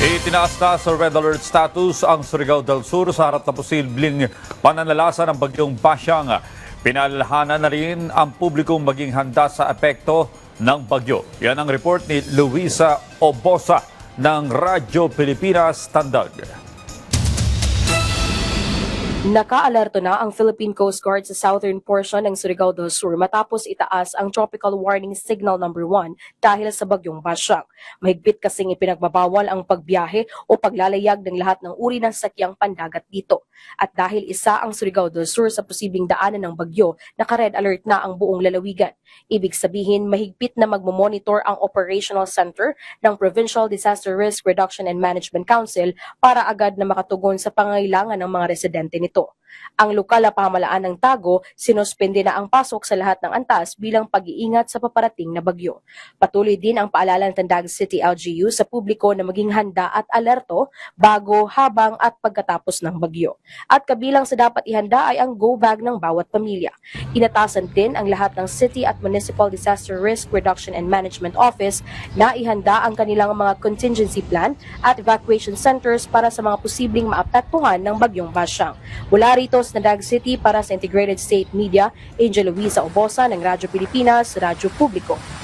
Itinaas na sa red alert status ang Surigao del Sur sa harap na posibleng pananalasa ng bagyong Basyang. Pinalalahanan na rin ang publikong maging handa sa epekto ng bagyo. Yan ang report ni Luisa Obosa ng Radyo Pilipinas Tandag. Naka-alerto na ang Philippine Coast Guard sa southern portion ng Surigao del Sur matapos itaas ang Tropical Warning Signal number 1 dahil sa bagyong Basyang. Mahigpit kasing ipinagbabawal ang pagbiyahe o paglalayag ng lahat ng uri ng sakyang pandagat dito. At dahil isa ang Surigao del Sur sa posibleng daanan ng bagyo, naka-red alert na ang buong lalawigan. Ibig sabihin, mahigpit na magmomonitor ang Operational Center ng Provincial Disaster Risk Reduction and Management Council para agad na makatugon sa pangailangan ng mga residente nito. Ang lokal na pamahalaan ng Tago, sinuspende na ang pasok sa lahat ng antas bilang pag-iingat sa paparating na bagyo. Patuloy din ang paalala ng Tandag City LGU sa publiko na maging handa at alerto bago, habang at pagkatapos ng bagyo. At kabilang sa dapat ihanda ay ang go bag ng bawat pamilya. Inatasan din ang lahat ng City at Municipal Disaster Risk Reduction and Management Office na ihanda ang kanilang mga contingency plan at evacuation centers para sa mga posibleng maapektuhan ng bagyong Basyang. Mula rito sa Tandag City para sa Integrated State Media, Angel Luisa Obosa ng Radyo Pilipinas, Radyo Publiko.